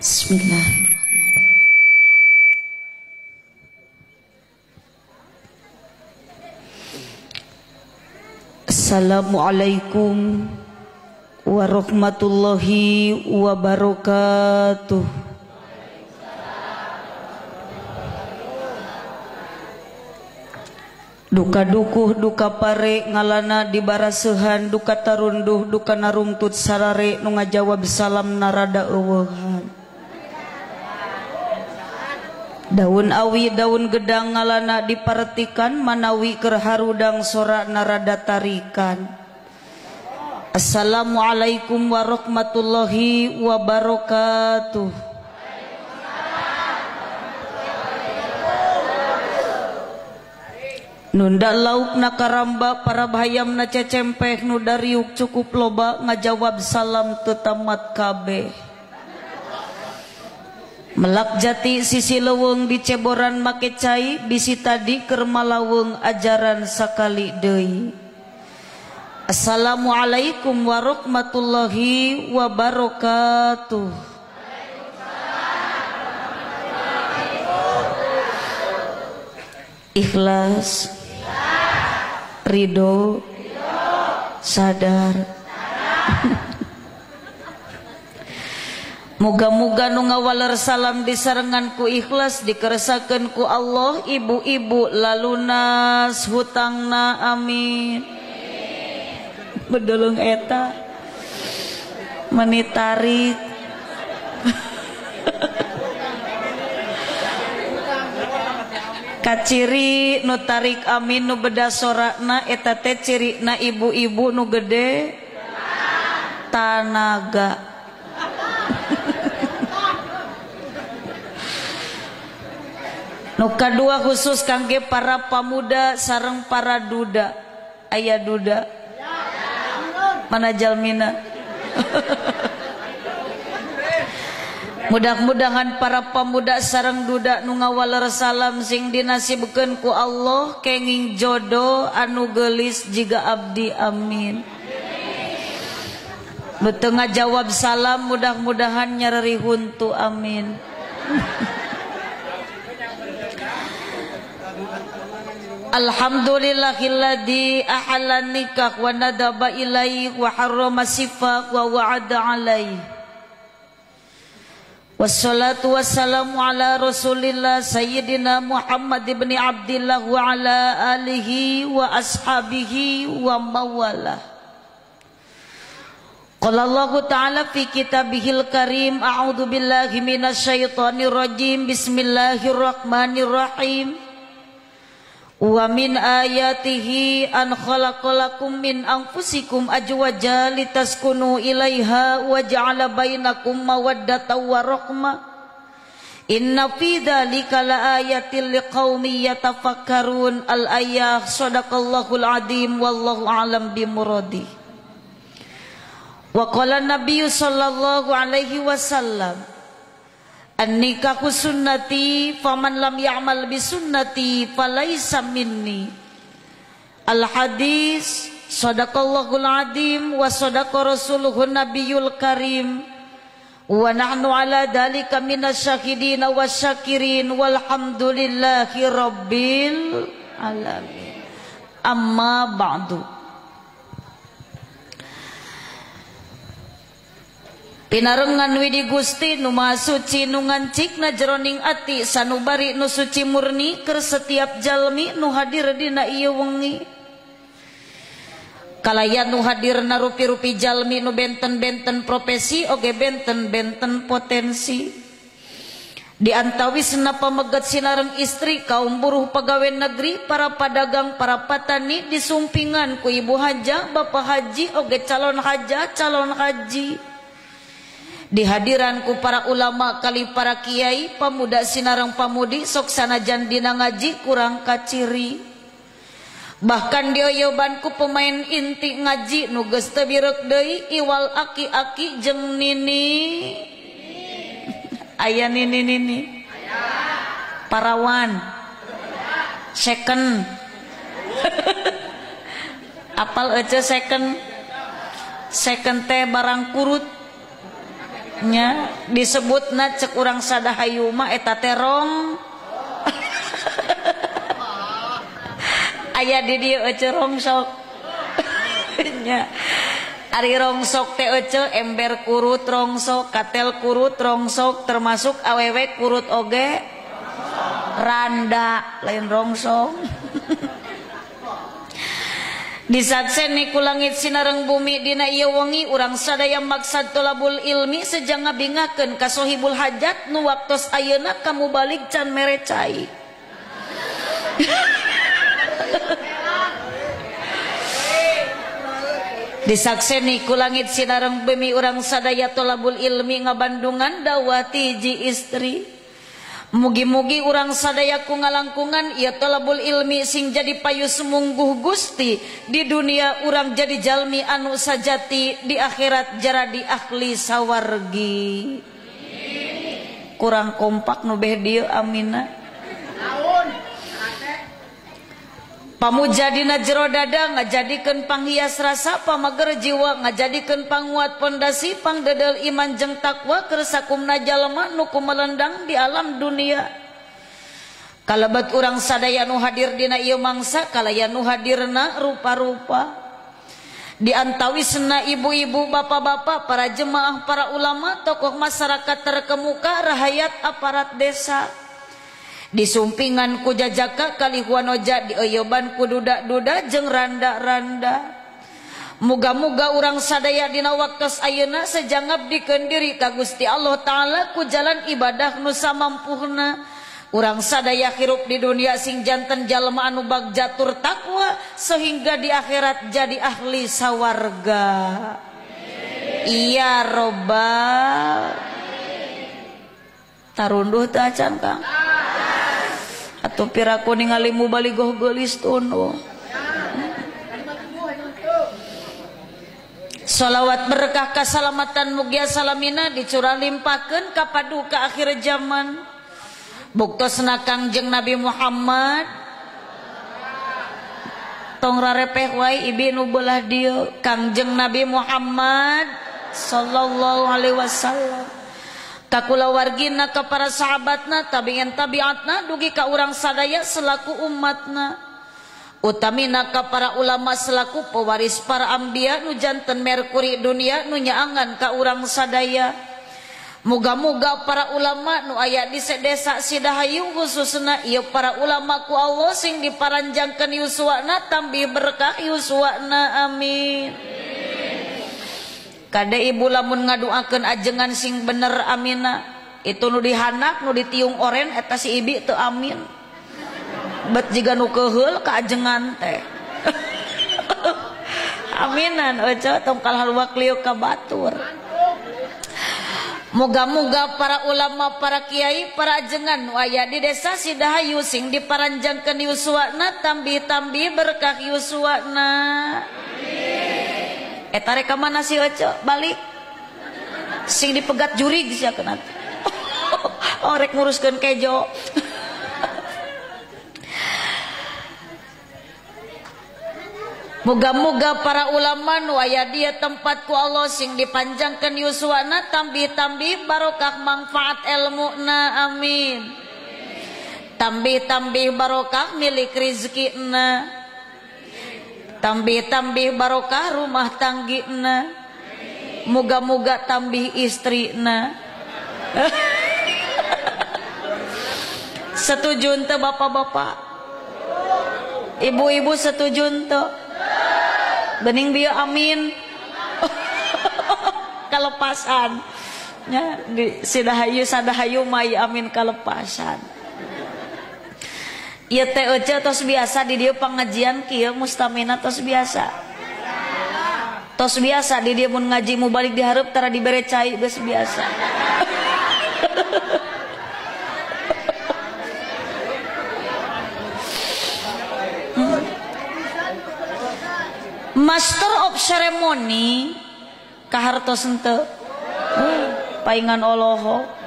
Bismillahirrahmanirrahim. Assalamualaikum warahmatullahi wabarakatuh. Duka dukuh duka pare ngalana dibarasehan duka tarunduh duka narungtut sarare nu ngajawab salam narada eueuhan. Daun awi daun gedang ngalana diparetikan manawi keur harudang sora narada tarikan. Assalamualaikum warahmatullahi wabarakatuh. Nunda lauk na karamba para bahayam na cecempeh nu dariuk cukup loba ngajawab salam tetamat kabeh. Melak jati sisi leweng diceboran make cai bisi tadi keur malaweng ajaran sakali deui. Assalamualaikum warahmatullahi wabarakatuh. Ikhlas, ridho, sadar. Muga-muga nu ngawaler salam disarengan ku ikhlas dikeresakeun ku Allah ibu-ibu lalunas hutangna amin. Bedolong eta menitarik kaciri nu tarik amin nu beda sorakna eta teh cirina ibu-ibu nu gede tanaga. Nu kadua khusus kangge para pamuda sareng para duda. Aya duda mana jalmina? Mudah-mudahan para pemuda sareng duda nu ngawaler salam sing dinasibkeun ku Allah kenging jodoh anu geulis jiga abdi amin. Nu teu ngajawab salam mudah-mudahan nyareri huntu amin. Alhamdulillahilladzi ahalla nikah wa nadaba ilaihi wa harrama sifaq wa wa'ada alaihi. Wassalatu wassalamu ala rasulillah sayyidina Muhammad ibn Abdillah wa ala alihi wa ashabihi wa mawalah. Qala Allah ta'ala fi kitabihil karim a'udzu billahi minasyaitonir rajim bismillahirrahmanirrahim. Wa min ayatihi an khalaqalakum min anfusikum azwaja litaskunu ilaiha wa ja'ala bainakum mawaddatan wa rahmah. Inna fi dzalika laayatil liqaumin yatafakkarun. Al-ayah. Shadaqallahul adzim wallahu a'lam bimuradi. Wa qala Nabi sallallahu alaihi wasallam an-nikahu sunnati faman lam ya'mal bi sunnati falaysa minni. Al-hadis. Shadaqallahul adzim wa shadaqa rasuluhun nabiyul karim wa nahnu ala dzalika minasyahidin wasyakirin walhamdulillahi rabbil alamin. Amma ba'du. Pinarengan widi Gusti nu Maha Suci nu ngancikna jroning ati sanubari nu suci murni keur setiap jalmi nu hadir dina ieu wengi. Kalayan nu hadir na rupi-rupi jalmi nu benten-benten profesi oge benten-benten potensi. Di antawisna pamegat sinareng istri, kaum buruh pegawai negeri, para padagang, para patani disumpingan ku ibu haja, bapak haji oge calon haja, calon haji. Dihadiran ku para ulama kali para kiai, pemuda sinareng pamudi sok sanajan dina ngaji kurang kaciri. Bahkan dioyoban ku pemain inti ngaji nu geus teu birek deui iwal aki-aki jeung nini. Aya nini-nini. Parawan. Second. Apal ece second. Second teh barang kurut. nya disebutna cek urang sadahayu mah eta teh rong aya di dieu ece rongsok nya ari rongsok teh ece ember kurut rongsok katel kurut rongsok termasuk awewe kurut oge randa lain rongsok disakseni ku langit sinareng bumi dina ieu wengi urang sadaya maksad tolabul ilmi sejang ngabingakeun ka sohibul hajat nu waktos ayeuna kamu balik can merecai disakseni ku langit sinareng bumi urang sadaya tolabul ilmi ngabandungan dawati ji istri mugi-mugi urang sadaya ku ngalangkungan ieu tolabul ilmi sing jadi payu semungguh Gusti di dunia urang jadi jalmi anu sajati di akhirat jara di ahli sawargi kurang kompak nu beh dieu amina pamuja dina jero dada ngajadikeun panghias rasa pamager jiwa ngajadikeun panguat pondasi pangdedel iman jeung takwa keur sakumna jalema nu kumelendang di alam dunia kalabat urang sadaya nu hadir dina ieu mangsa kalaya nu hadirna rupa-rupa di antawisna ibu-ibu bapak-bapak para jemaah para ulama tokoh masyarakat terkemuka rahayat aparat desa disumpingan ku jajaka kalihuan oja dioyoban ku duda-duda jeung randa-randa muga-muga urang sadaya dina waktos ayeuna sejang ngabdikeun diri ka Gusti Allah Ta'ala ku jalan ibadah nu samampuhna urang sadaya hirup di dunia sing janten jalma anu bagja tur takwa sehingga di akhirat jadi ahli sawarga iya robbal tarunduh teh acan Kang atau piraku ningali mubalighah geulis tunu shalawat berkah kasalamatan mugia salamina dicurah limpakeun ka paduka akhir zaman buktosna Kangjeng Nabi Muhammad tong rarepeh wae ibi nu beulah dieu Kangjeng Nabi Muhammad sallallahu alaihi wasallam kakulawargina ka para sahabatna tabi'in tabi'atna dugi ka urang sadaya selaku umatna utamina ka para ulama selaku pewaris para ambia nu janten merkuri dunia nu nyaangan ka urang sadaya muga-muga para ulama nu aya di desa Sidahayu khususna ieu para ulama ku Allah sing diparanjangkeun yuswana tambih berkah yuswana amin kada ibu lamun ngaduakeun ajengan sing bener amina itu nu dihanak nu ditiung oren eta si ibi teu amin bet jiga nu keheul ka ajengan teh aminan ojo tong kalhaluak liuk ka batur moga-moga para ulama para kiai para ajengan nu aya di desa Sidahayu sing diparanjangkeun yuswana tambih-tambih berkah yuswana eta rek ka mana si Oco balik sing dipegat juri disiakeun atuh oh rek nguruskeun kejo moga-moga para ulama nu aya dia tempat ku Allah sing dipanjangkeun yuswana tambih-tambih barokah manfaat ilmuna amin tambih-tambih barokah milik rezekina tambih-tambih barokah rumah tanggina muga-muga tambih istrina setuju ente bapak-bapak ibu-ibu setuju ente bening bieu amin kalepasan nya di Sidahayu sadahayu mai amin kalepasan ieu teh euceul tos biasa di dieu pangajian kieu mustamina tos biasa di dieu mun ngaji mubalik dihareup tara dibere cai geus biasa Master of Ceremony kahartos henteu paingan oloho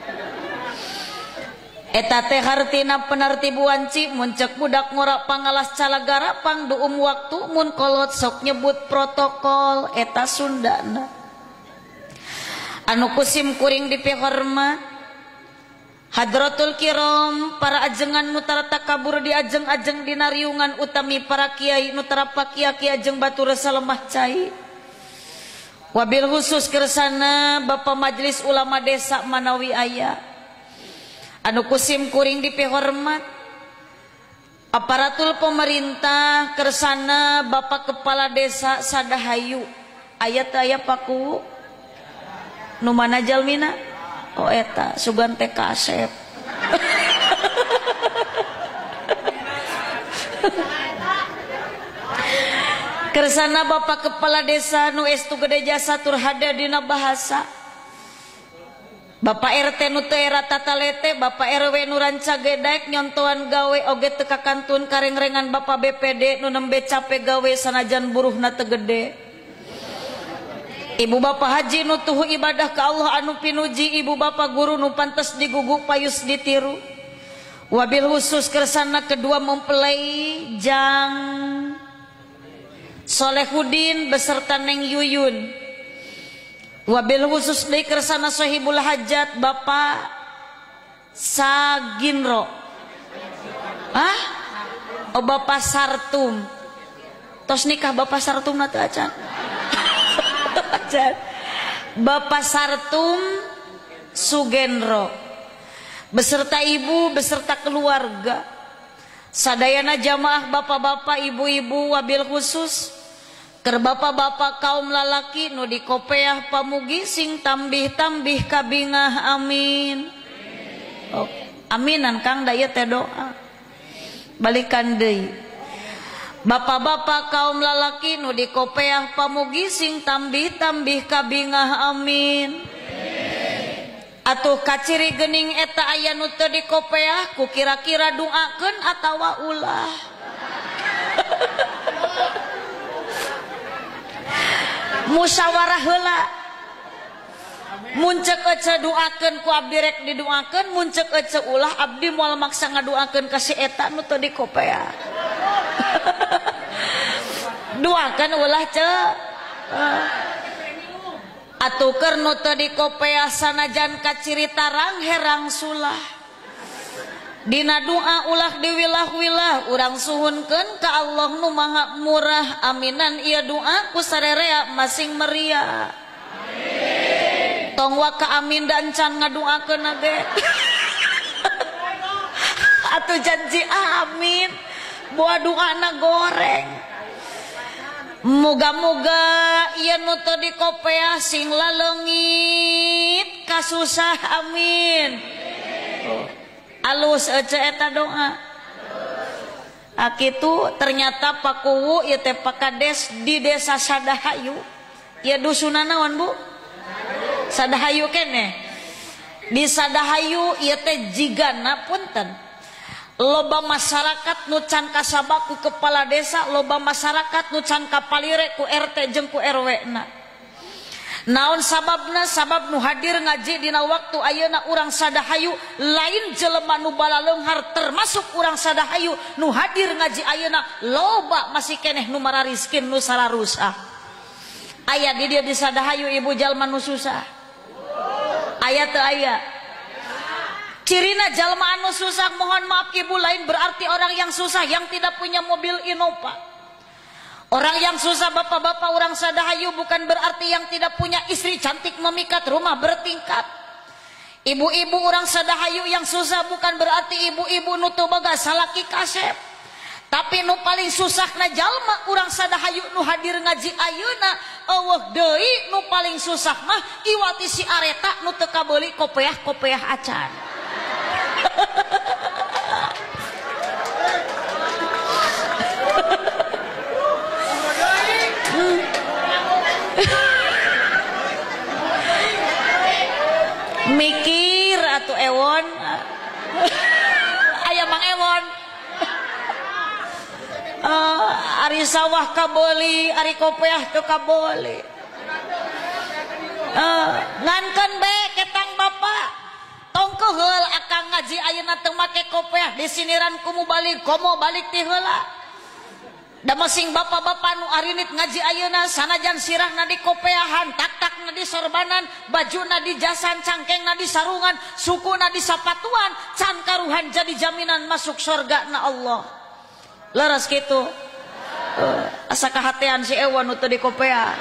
eta teh hartina penertibuan ci mun ceuk budak ngora pangalas calagara pangduum waktu mun kolot sok nyebut protokol eta Sundana anu kusim kuring dipihormat Hadratul Kiram para ajengan nu tarata kabur di ajeng-ajeng dina riungan utami para kiai nu tarapa kiai ajeng batur salemah cai wabil khusus kersana Bapak Majelis Ulama Desa Manawi aya anu kusim kuring dipihormat aparatul pemerintah kersana Bapak Kepala Desa Sadahayu aya paku nu mana jalmina oh eta sugan teh kasep kersana Bapak Kepala Desa nu estu gede jasa tur hade dina bahasa Bapak RT nu teu era tatalete Bapak RW nu ranca gedaek nyontoan gawe oge teu kakantun karengrengan Bapak BPD nu nembe cape gawe sanajan buruhna teu gede Ibu Bapak Haji nu tuhu ibadah ka Allah anu pinuji Ibu Bapak guru nu pantes diguguk payus ditiru wabil khusus kersana kedua mempelai Jang Solehudin beserta Neng Yuyun wabil khusus deui kersana sahibul hajat Bapak Saginro oh Bapak Sartum tos nikah Bapak Sartum na teu acan Bapak Sartum Sugendro beserta ibu beserta keluarga sadayana jamaah bapak-bapak ibu-ibu wabil khusus keur bapak-bapak kaum lalaki nu dikopeah pamugi sing tambih-tambih kabingah amin oh, aminan Kang da ieu teh doa balikan deui bapak-bapak kaum lalaki nu dikopeah pamugi sing tambih-tambih kabingah amin atuh kaciri geuning eta aya nu teu dikopeah ku kira-kira doakeun atawa ulah musyawarah heula mun ceuk ece doakeun ku abdi rek didoakeun mun ceuk ece ulah abdi moal maksa ngadoakeun ka si eta nu teu dikopeah doakeun ulah ceuk atuh keur nu teu dikopeah sanajan kaciri tarang herang sulah dina doa ulah diwilah-wilah urang suhunkeun ka Allah nu Maha Murah aminan ieu doa ku sarerea masing meriah amin tong wa ka amin dan can ngadoakeun ge atuh janji amin boa doana goreng moga-moga ieu nu teu dikopeah sing laleungit kasusah amin alus ece eta doa akitu ternyata pakuwu ieu teh pakades di desa Sadahayu ieu dusunan naon Bu Sadahayu keneh di Sadahayu ieu teh jigana punten loba masyarakat nu can kasabak ku kepala desa loba masyarakat nu can kapalire ku RT jeung ku RW na naon sababna sabab nu hadir ngaji dina waktu ayeuna urang Sadahayu lain jelema nu bala leunghar termasuk urang Sadahayu nu hadir ngaji ayeuna loba masih keneh nu marariskin nu sararusah aya di dia di Sadahayu ibu jalma nu susah aya teu aya cirina jalma anu susah mohon maaf ibu lain berarti orang yang susah yang tidak punya mobil Innova. Orang yang susah bapak-bapak orang Sadahayu bukan berarti yang tidak punya istri cantik memikat rumah bertingkat. Ibu-ibu orang Sadahayu yang susah bukan berarti ibu-ibu nu teu boga salaki kasep. Tapi nu paling susahna jalma urang Sadahayu nu hadir ngaji ayeuna eueuh deui nu paling susah mah iwati si areta nu teu kabeuli kopeah-kopeah acan. Mikir atuh ewon aya Mang Ewon ari sawah kabeuli ari kopeah teu kabeuli ngankeun be ketang bapak tong keheul akang ngaji ayeuna teu make kopeah disiniran kumu balik komo balik ti heula da masing bapak-bapak nu arinit ngaji ayeuna sanajan sirahna di kopeahan, tak-takna di sorbanan, bajuna di jasan, cangkengna di sarungan, sukuna di sapatuan, can karuhan jadi jaminan masuk surga na Allah. Leres kitu. Asa kahatean si Ewan nu teu di kopea.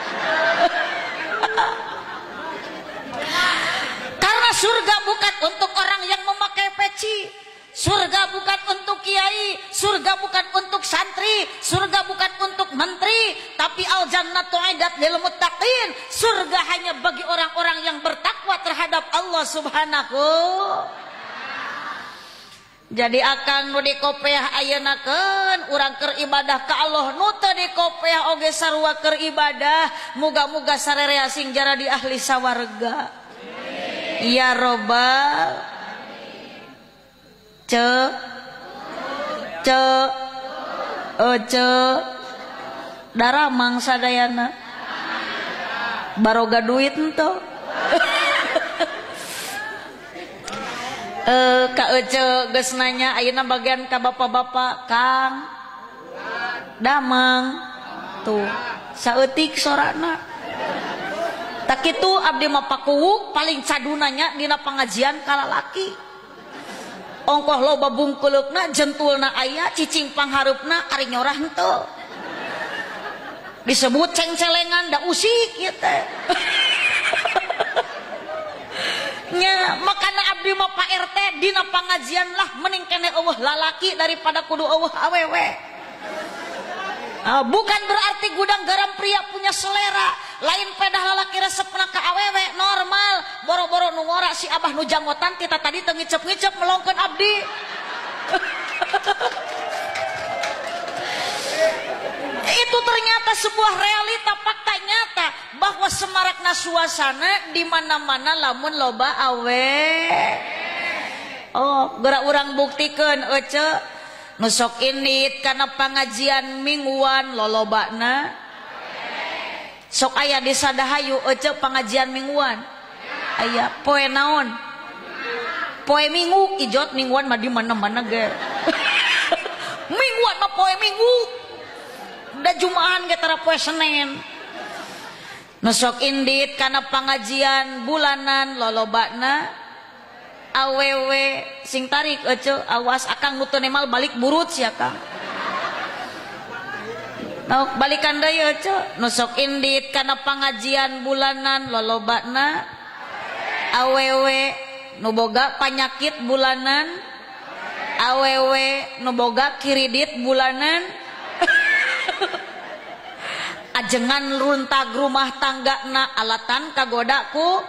Karena surga bukan untuk orang yang memakai peci. Surga bukan untuk kiai, surga bukan untuk santri, surga bukan untuk menteri, tapi al jannatu aidat lil muttaqin. Surga hanya bagi orang-orang yang bertakwa terhadap Allah Subhanahu. Jadi akang nu di kopeah ayeuna urang keur ibadah ka Allah, nu teu di kopeah oge sarua keur ibadah, muga-muga sarerea sing jara di ahli sawarga. Ya robbal daramang sadayana baroga duit ento ka ece geus nanya ayeuna bagian ka bapak-bapak Kang damang tuh saeutik sorana tak kitu abdi mah pakuwuk paling cadunanya dina pangajian ka lalaki. Ongkoh loba bungkuleukna jentulna aya cicing panghareupna ari nyorah henteu disebut cengcelengan da usik ieu teh nya makana abdi mah Pak RT dina pangajian lah mending kene eueuh lalaki daripada kudu eueuh awewe. Bukan berarti gudang garam pria punya selera lain pedah lalaki resepna ka awewe normal boro-boro nu ngora si abah nu janggotan kita tadi teu ngicep-ngicep melongkeun abdi. Itu ternyata sebuah realita fakta nyata bahwa semarakna suasana di mana-mana lamun loba awe. Geura urang buktikeun ece nusok indit karena pengajian mingguan lolobana sok aya di sadahayu ece pengajian mingguan aya poe naon poe minggu ijot mingguan mah di mana-mana ge mingguan mah poe minggu da jumaan ge tara poe Senin nusok indit karena pengajian bulanan lolobana awewe sing tarik ece awas akang nu teu nemal balik burut sia Kang. Nah, balikan deui ece nu sok indit kana pangajian bulanan lolobana awewe nu boga panyakit bulanan awewe nu boga kiridit bulanan ajengan runtag rumah tanggana alatan kagoda ku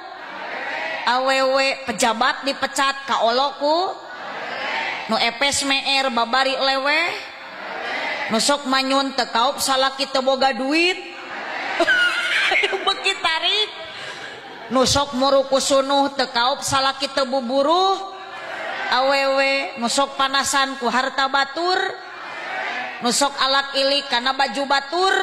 awewe pejabat dipecat ka oloku nu epes meer babari leweh nu sok manyun teu kaup salaki teu boga duit beuki tarik nu sok muruku sunuh teu kaup salaki teu buburuh awewe nu sok panasan ku harta batur nu sok alak ilik kana baju batur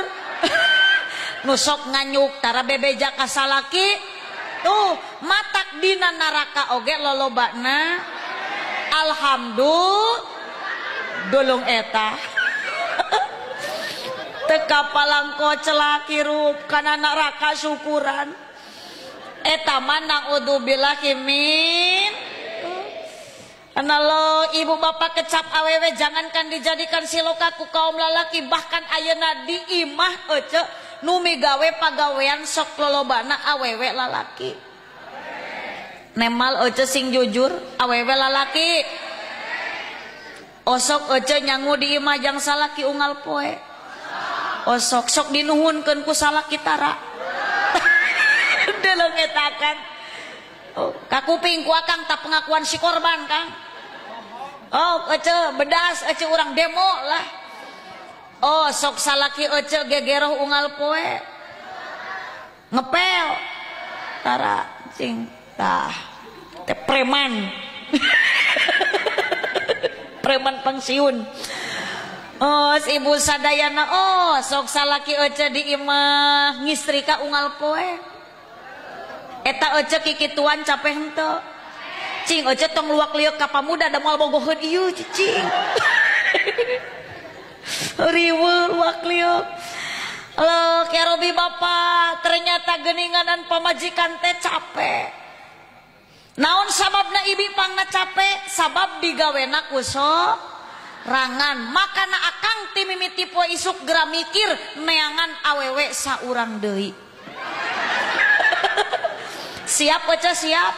nu sok nganyuk tara bebeja ka salaki tuh matak dina naraka oge lolobana alhamdulillah dolong eta teka palangko celak hirup kana neraka syukuran eta manang udzubillah min analo ibu bapak kecap awewe jangankan dijadikan siloka ku kaum lalaki bahkan ayeuna di imah ece nu migawe pagawean sok lolobana awewe lalaki nemal ece sing jujur awewe lalaki osok ece nyangu di imah jang salaki unggal poe osok sok dinuhunkeun ku salaki tara deleng eta kan kakuping ku akang tak pengakuan si korban Kang ece bedas ece urang demo lah sok salaki ece gegeroh unggal poe ngepel tara cing tah teh preman preman pensiun si ibu sadayana sok salaki ece di imah ngistrika unggal poe eta ece kikituan capeh henteu cing ece tong luak liuk ka pamuda da moal bogoheun ieu cing riweuh wakliuk. Loh, Ki Robi Bapak, ternyata geninganan pamajikan teh capek. Naon sababna ibi pangna capek? Sabab digawena rangan. Makana akang ti mimiti poe isuk gera mikir neangan awewe saurang deui. Siap Oce siap?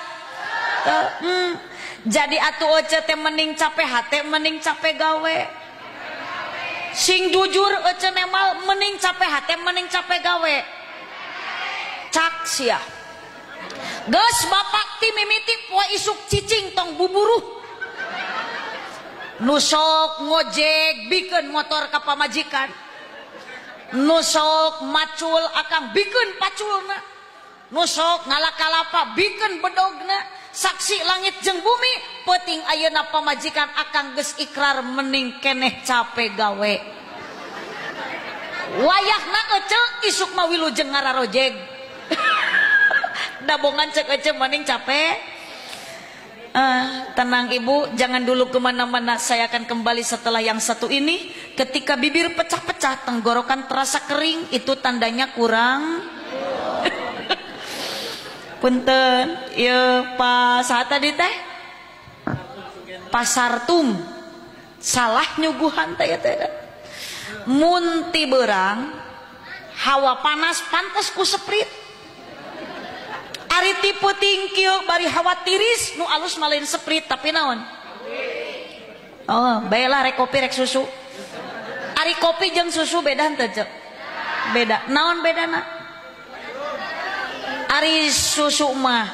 Jadi atuh Oce teh mending capek hate mending capek gawe. Sing jujur Oce nemal mending capek hate mending capek gawe. Cak sia. Geus bapak ti mimiti poe isuk cicing tong buburuh. Nusok ngojek bikeun motor ka pamajikan. Nusok macul akang bikeun paculna. Nusok ngalakalapa bikeun bedogna. Saksi langit jeung bumi peuting ayeuna pamajikan akang geus ikrar mending keneh capek gawe. Wayahna Ece isuk mah wilujeng ngararojeg. Dabongan cek Ece mending capek. Tenang ibu, jangan dulu kemana-mana. Saya akan kembali setelah yang satu ini. Ketika bibir pecah-pecah, tenggorokan terasa kering, itu tandanya kurang. Punten, ya Pak saat tadi teh Pasartum salah nyuguhan teh teh. Munti berang, hawa panas pantas ku seprit. Ari tipe tingkieu bari hawa tiris nu alus malain seprit tapi naon? Oh, baelah rek kopi rek susu. Ari kopi jeung susu beda henteu cek? Beda. Naon bedana? Ari susu mah,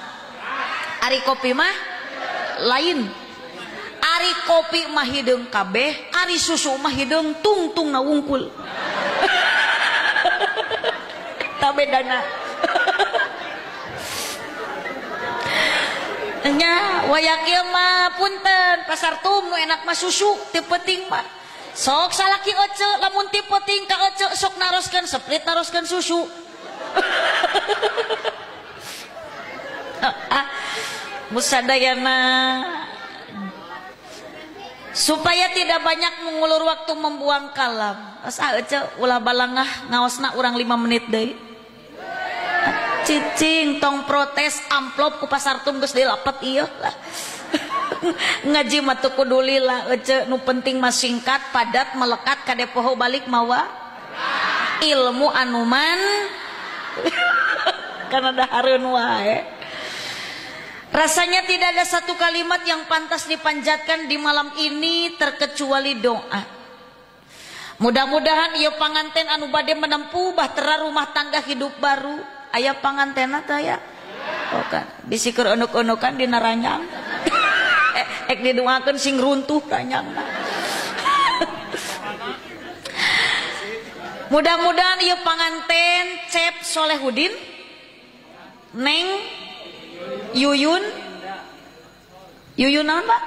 ari kopi mah lain. Ari kopi mah hideung kabeh, ari susu mah hideung tungtung na wungkul. Ta bedana. Nya wayak ieu mah punten Pasartum nu enak mah susu teu penting mah. Sok salaki Ece lamun teu penting ka Ece sok naroskeun seprit naroskeun susu. Musadayana supaya tidak banyak mengulur waktu membuang kalam. Asa Ece ulah balangah ngaosna urang 5 menit deui. Cicing tong protes amplop ku Pasartum geus dilapet ieu lah. Ngaji mah teu kudu lila Ece nu penting mah singkat padat melekat kade poho balik mawa ilmu anuman karena dahareun wae. Rasanya tidak ada satu kalimat yang pantas dipanjatkan di malam ini terkecuali doa. Mudah-mudahan ieu panganten anu bade menempuh bahtera rumah tangga hidup baru. Aya pangantena teh ya? Oh kan, bisi keur eunuk-eunukan dina ranyang. Ek didoakeun sing runtuh ranyangna. Mudah-mudahan ieu panganten Cep Solehudin, Neng Yuyun naon Pak?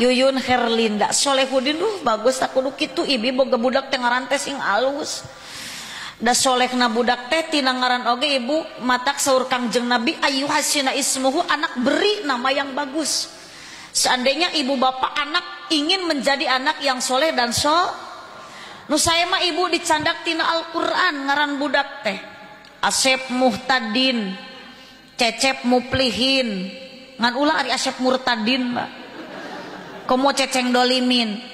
Yuyun Herlinda Solehudin bagus tak kudu kitu ibi boga budak teh ngaran teh sing alus. Da solehna budak teh tina ngaran oge ibu matak saur Kangjeng Nabi ayu hasina ismuhu anak beri nama yang bagus. Seandainya ibu bapak anak ingin menjadi anak yang soleh dan nu saya mah ibu dicandak tina Al-Qur'an ngaran budak teh Asep Muhtadin, Cecep Muplihin, ngan ulah ari Asep Murtadin Mbak. Komo Ceceng Dolimin.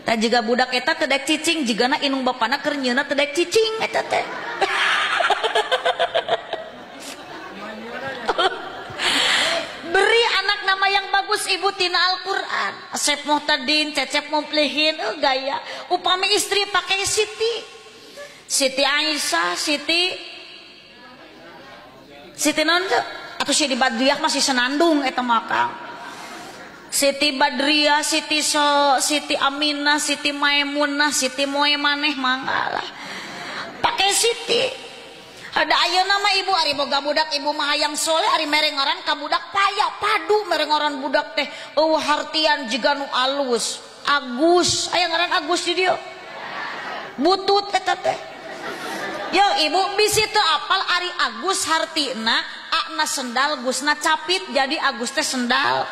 Tah jiga budak eta teu daek cicing, jigana inung bapana keur nyieuna teu daek cicing eta teh. Beri anak nama yang bagus ibu tina Al-Qur'an. Asep Muhtadin, Cecep Muplihin, gaya. Upami istri pakai Siti Aisyah, Siti non atau Siti Badriah masih senandung eta maka. Siti Badriah, Siti Aminah, Siti Maimunah, Siti Moe maneh manggalah. Pakai Siti. Ada ayeuna mah ibu ari boga budak ibu mah hayang soleh ari merengoran ka budak paya padu merengoran budak teh eueuh hartian jiga nu alus. Agus, aya ngaran Agus di dieu. Butut eta teh. Yo ibu bisi teu apal ari Agus hartina akna sendal gusna capit jadi Agus teh sendal.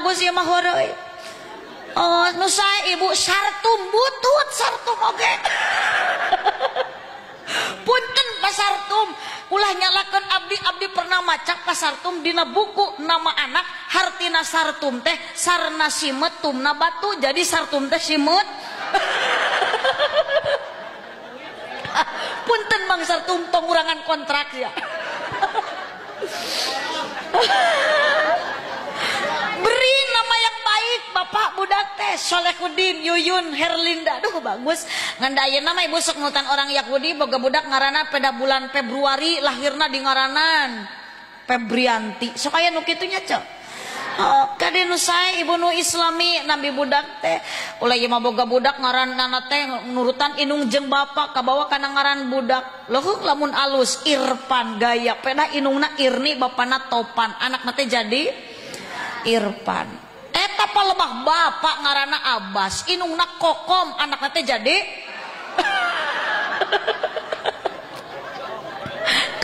bagus ya mah heureui. Oh, nu sae ibu sartum butut sartum oge. Punten pasartum ulah nyalakeun abdi pernah maca pasartum dina buku nama anak hartina sartum teh sarna simet tumna batu jadi sartum teh simet. Punten Mang Sartum tong urangan kontrak ya. Beri nama yang baik bapak budak teh Solehudin Yuyun Herlinda. Duh bagus ngan ayeuna mah ibu sok nutan orang Yahudi boga budak ngaranna pada bulan Februari lahirna di ngaranan Febrianti sok aya nu kitu nya cek. Kade nu sae ibu nu islami nabi budak teh ulah ieu mah boga budak ngaranna teh nurutan inung jeung bapa kabawa kana ngaran budak leuh lamun alus Irfan gaya pena inungna Irni bapana Topan anakna teh jadi Irfan eta palebah bapa ngaranna Abbas inungna Kokom anakna teh jadi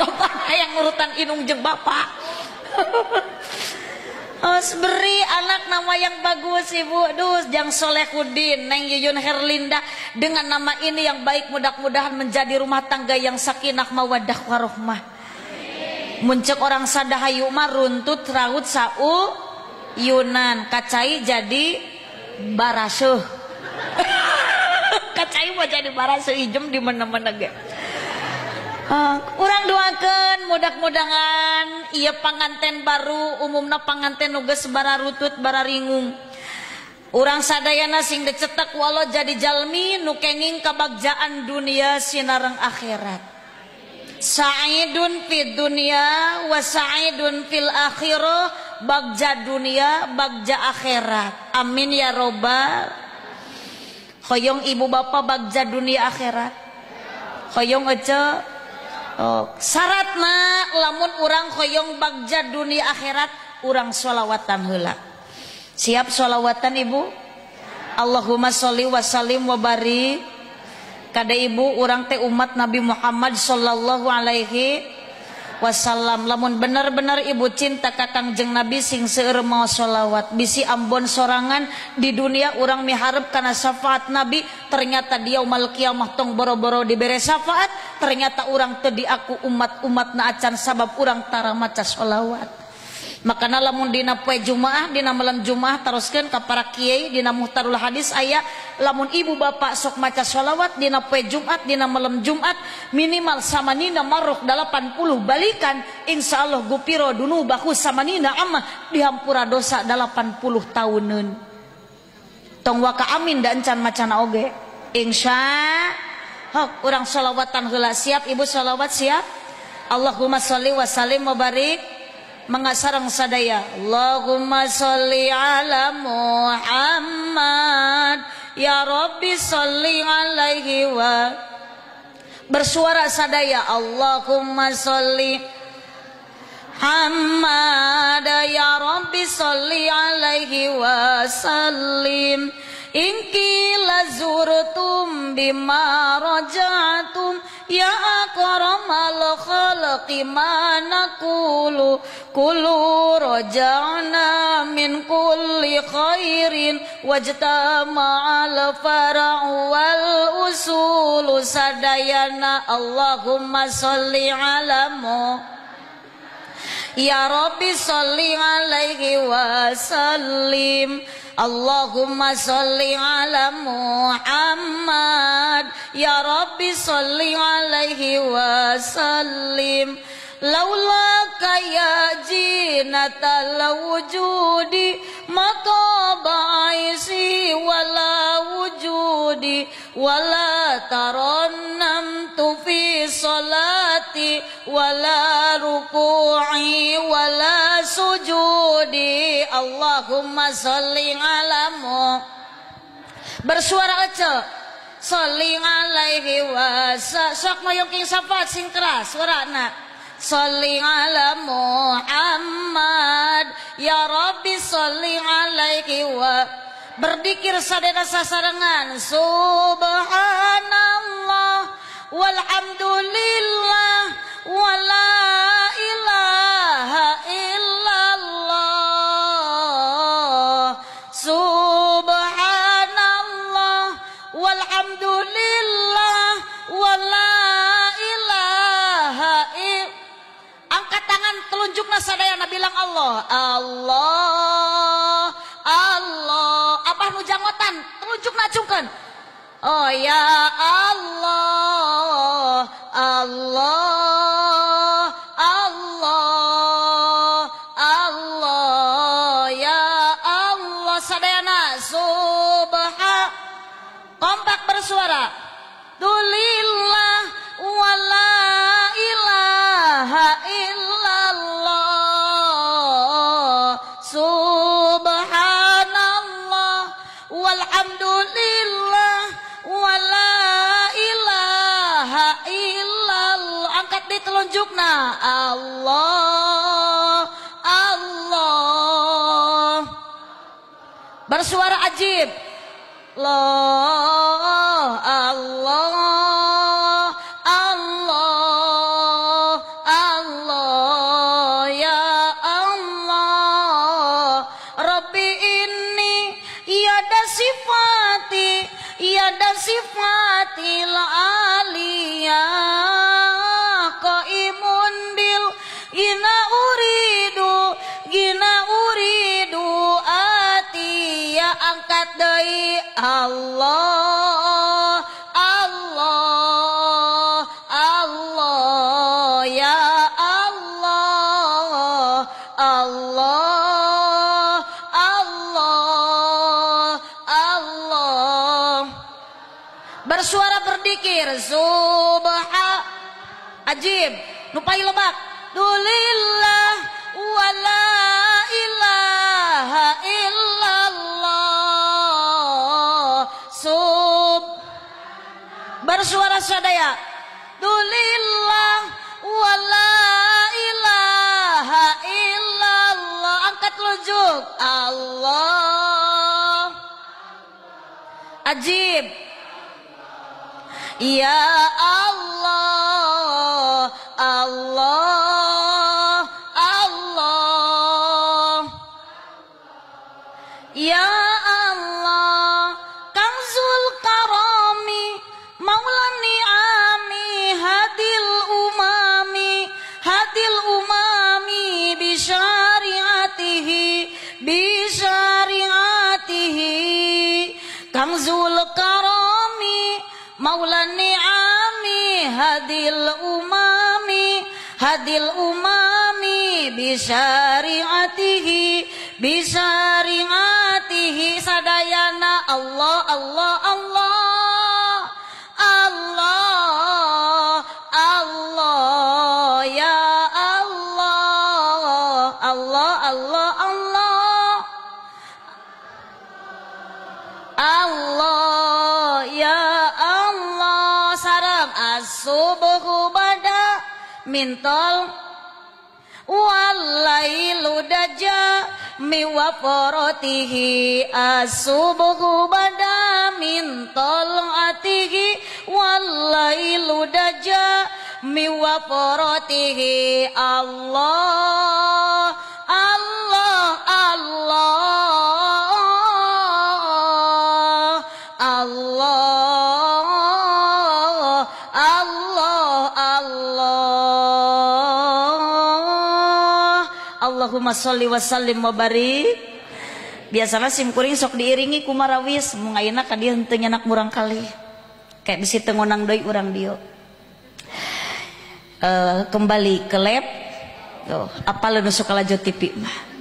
kapan hayang nurutan inung jeung bapa. Beri anak nama yang bagus ibu. Duh, Jang Solehudin, Neng Yuyun Herlinda dengan nama ini yang baik mudah-mudahan menjadi rumah tangga yang sakinah mawaddah warohmah. Muncul orang sadahayu mah runtut raut sau Yunan kacai jadi barasuh. Kacai mau jadi barasuh ijem di mana-mana ge. Urang doakeun mudah-mudahan ieu panganten baru umumna panganten nu geus bararutut bararingung. Urang sadayana sing dicetek walau jadi jalmi nu kenging kabagjaan dunia sinareng akhirat. Sa'idun fid dunya wa sa'idun fil akhirah, bagja dunia bagja akhirat. Amin ya robbal. Hoyong ibu bapak bagja dunia akhirat. Hoyong ece. Oh, syaratna lamun urang hoyong bagja dunia akhirat urang sholawatan heula. Siap sholawatan ibu? Allahumma sholli wa sallim wa barik. Kada ibu urang teh umat Nabi Muhammad sallallahu alaihi wasallam. Lamun bener-bener ibu cinta ka Kangjeng Nabi sing seueur mau sholawat bisi Ambon sorangan di dunia urang miharep kana syafaat Nabi ternyata di yaumul kiamah tong boro-boro dibere syafaat ternyata urang teu diaku umat-umat na acan sabab urang tara maca sholawat. Makana lamun dina poe Jumaah dina malam Jumaah teruskeun ka para kiai dina muhtarul hadis aya lamun ibu bapak sok maca sholawat dina poe Jumat dina malam Jumat minimal samanina marrah 80 balikan insyaallah gupiro dunubahu samanina amma dihampura dosa 80 tahuneun. Tong waka amin da encan macana oge. Hok urang sholawatan heula siap ibu sholawat siap. Allahumma sholli wa sallim wa barik. Mengasarang sadaya Allahumma sholli ala Muhammad ya Rabbi sholli alaihi wa bersuara sadaya Allahumma sholli Muhammad ya Rabbi sholli alaihi wa sallim inki lazurtum bima rajatum ya akramal khalqi manaqulu kullu raja'na min kulli khairin wajtama'al fara'u wal usulu sadayana Allahumma sholli ala ya Rabbi sholli alaihi wa sallim Allahumma sholli ala Muhammad ya Rabbi sholli alaihi wa sallim laulaka ya jinatal wujudi maka ba'isi wala wujudi wala tarannamtu fi salati wala ruku'i wala sujudi Allahumma sholli ala bersuara ece sholli alaihi wa sok mayong syafaat sing keras suarana sholli ala Muhammad ya Rabbi sholli alaihi wa berdikir sadaya sasarengan subhanallah walhamdulillah wala ilaha illallah walhamdulillah wala ilaha illallah. Angkat tangan telunjukna sadayana bilang Allah. Allah, Allah. Abah nu jangotan, telunjukna acungkeun. Oh ya Allah, Allah, Allah, Allah, ya Allah. Sadayana subhan. Kompak bersuara. Dulillah wala ilaha illallah. Subhanallah walhamdulillah wala ilaha illallah. Angkat di telunjukna. Allah, Allah. Bersuara ajib. Allah, Allah, Allah, Allah, ya Allah. Rabbi inni yada sifatil aliyah qaimun bil gina uridu atiya. Angkat deui. Allah, Allah, Allah, ya Allah, Allah, Allah, Allah. Bersuara berdikir. Subhan. Ajib. Nupai lebak. Dulillah wala ilaha illallah. Bersuara sadaya. Dulillah wala ilaha illallah. Angkat telunjuk. Allah. Ajib. Ya Allah, Allah, Allah. Ya Allah, Kanzul Karami, Maula Ni'ami, Hadil umami, bisyariatihi, Kanzul Karami, Maula Ni'ami, Hadil umami, bisyariatihi, sadayana. Allah, Allah, Allah, Allah, Allah, ya Allah, Allah, Allah, Allah, Allah, ya Allah. Sarang as-subuhu bada mintol walailu daja miwaforotihi. As-subuhu bada mintol atihi walailu daja miwaforotihi. Allah, Allah, Allah, Allah, Allah, Allah. Allahumma sholli wa sallim wa barik. Biasana simkuring sok diiringi ku marawis, mun ayeuna ka dieu henteu nyanak murang kali. Kayak bisi teu ngonang deui urang dieu. Kembali ke lab. Tuh, apal nu suka lajo TV mah.